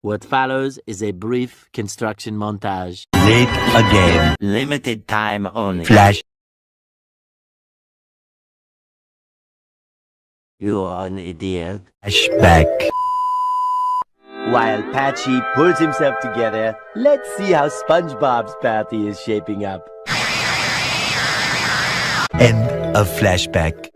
What follows is a brief construction montage. Late again. Limited time only. Flash. You are an idiot. Flashback. While Patchy pulls himself together, let's see how SpongeBob's party is shaping up. End of flashback.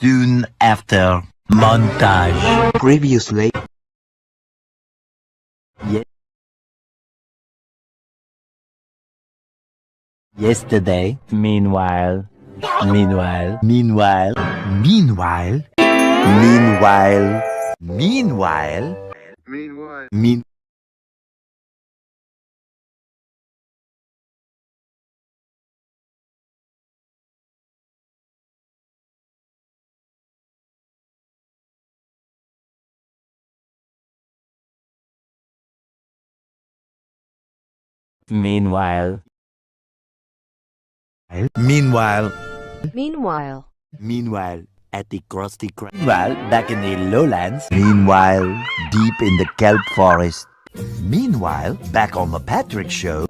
Soon after. Montage. Previously. Yesterday, meanwhile, Meanwhile. meanwhile, Meanwhile. meanwhile, Meanwhile. Meanwhile, meanwhile, at the Krusty Krab. Meanwhile, back in the lowlands. Meanwhile, deep in the kelp forest. Meanwhile, back on the Patrick Show.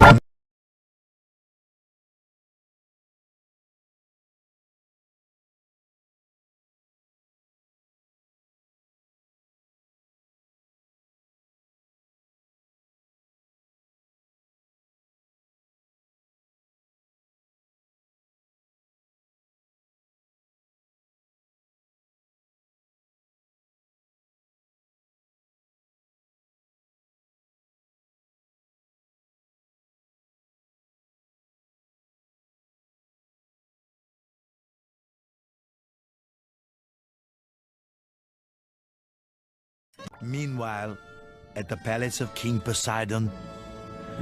Meanwhile, at the palace of King Poseidon,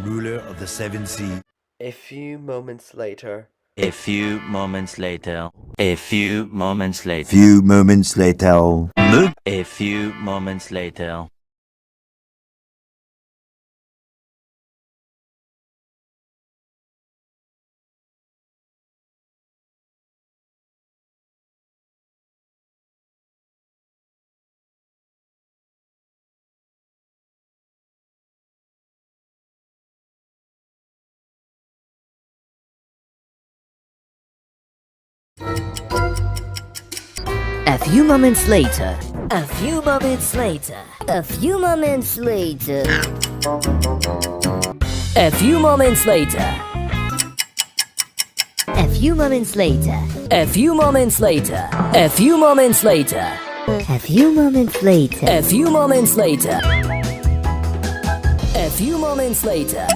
ruler of the seven seas. A few moments later. A few moments later. A few moments later. Few moments later. A few moments later. a few moments later, a few moments later, a few moments later, a few moments later, a few moments later, a few moments later, a few moments later, a few moments later, a few moments later, a few moments later.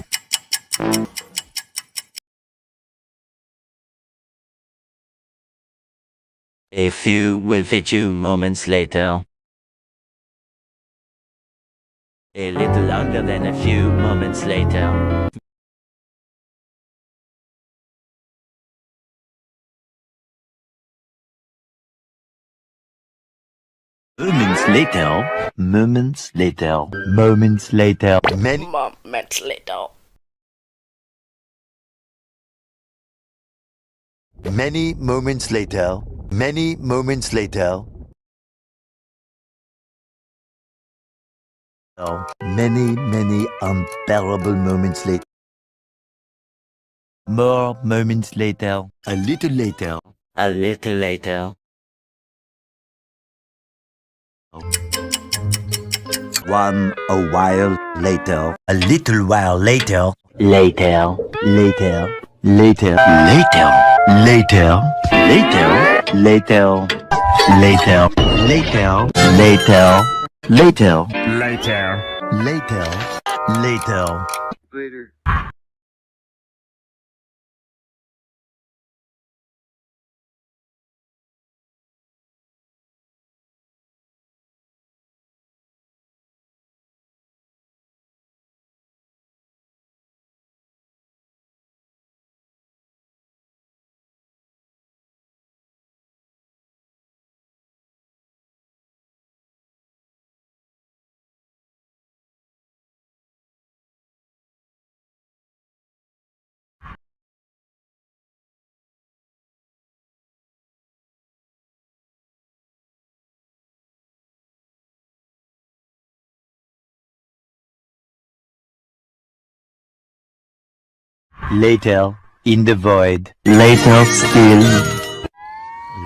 A few moments later. A little longer than a few moments later. Moments later. Moments later. Moments later. Many Moments later. Many moments later. Many moments later. Many unbearable moments later. More moments later. A little later. A little later. A while later. A little while later. Later. Later. Later. Later. Later. Later. Later. Later. Later. Later. Later. Later. Later. Later. Later, in the void. Later still.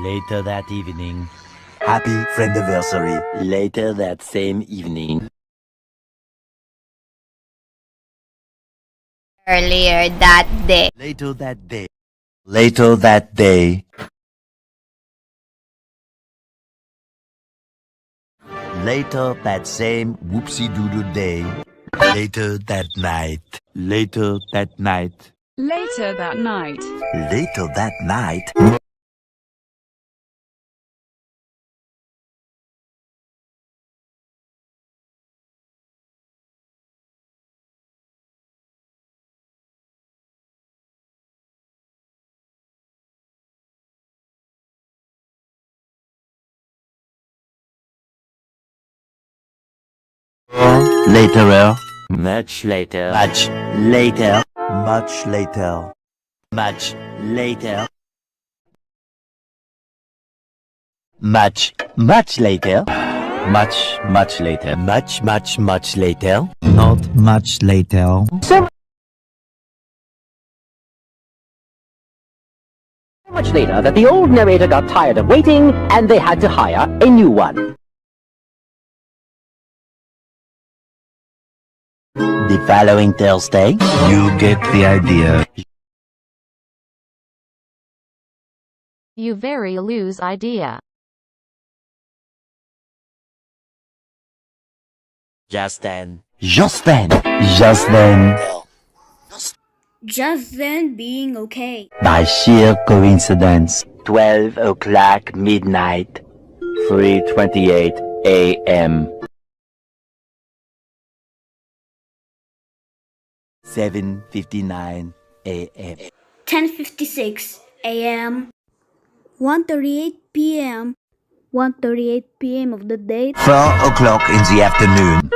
Later that evening. Happy friendiversary. Later that same evening. Earlier that day. Later that day. Later that day. Later that same whoopsie-doodle day. Later that night. Later that night. Later that night. Later that night. Later. Much later. Much Later. Much later. Much later. Much later. Much later. Much later. Not much later. Much later that the old narrator got tired of waiting and they had to hire a new one. The following Thursday. You get the idea. You very loose idea. Just then. Just then. Just then. Just then being okay. By sheer coincidence. 12 o'clock midnight. 3:28 a.m. 7:59 a.m. 10:56 a.m. 1:38 p.m. 1:38 p.m. of the day. 4 o'clock in the afternoon.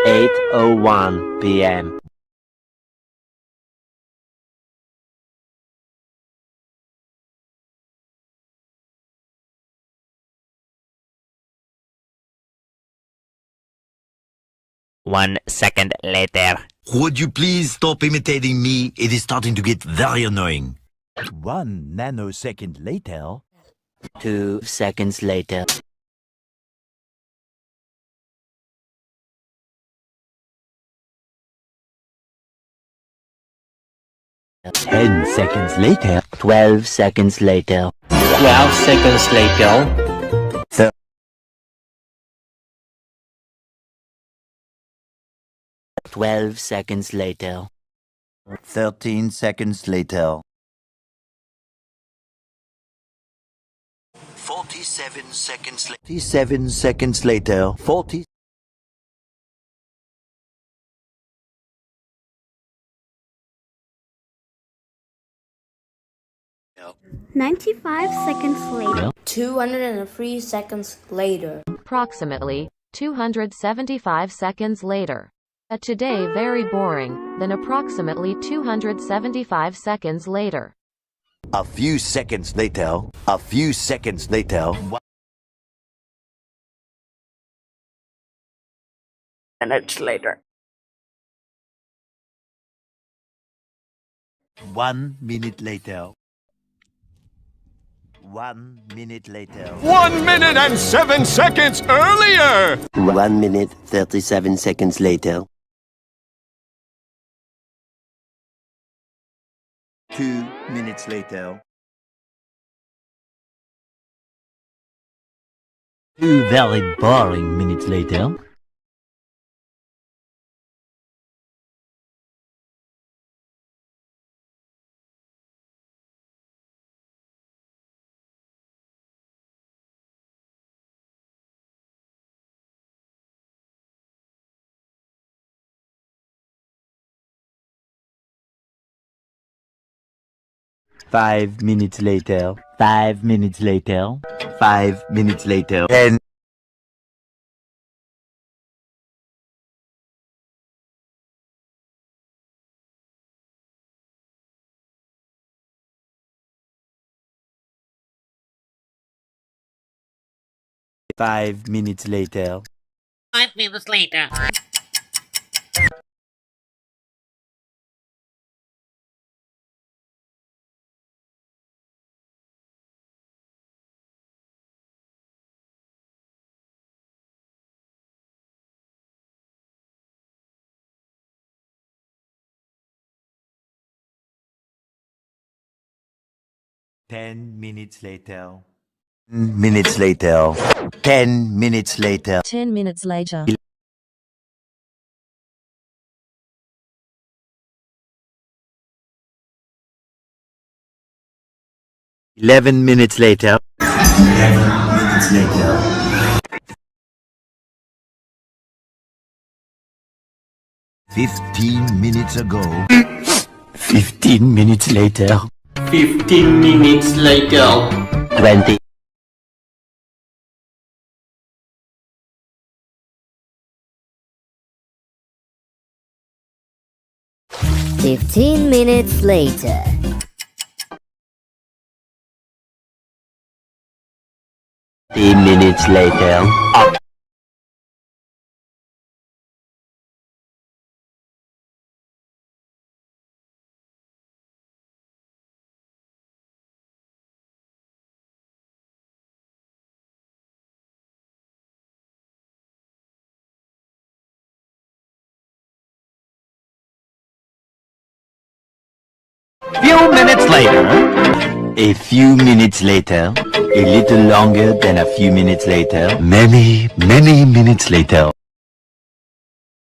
8:01 p.m. One second later. Would you please stop imitating me? It is starting to get very annoying. 1 nanosecond later. 2 seconds later. 10 seconds later. 12 seconds later. 12 seconds later. 12 seconds later. 13 seconds later. 47 seconds later. 47 seconds later. 40. No. 95 seconds later. 203 seconds later. Approximately 275 seconds later. Today very boring, then approximately 275 seconds later. A few seconds later. A few seconds later. Minutes later. 1 minute later. 1 minute later. 1 minute and 7 seconds earlier! 1 minute, 37 seconds later. 2 minutes later. 2 very boring minutes later. 5 minutes later. 5 minutes later. 5 minutes later. 10. Five minutes later. 5 minutes later. 10 minutes later. 10 minutes later. 10 minutes later. 10 minutes later. 11 minutes later. 11 minutes later. 15 minutes ago. 15 minutes later. 15 minutes later. 20. 15 minutes later. 15 minutes later. Few minutes later. A few minutes later. A little longer than a few minutes later. Many, many minutes later.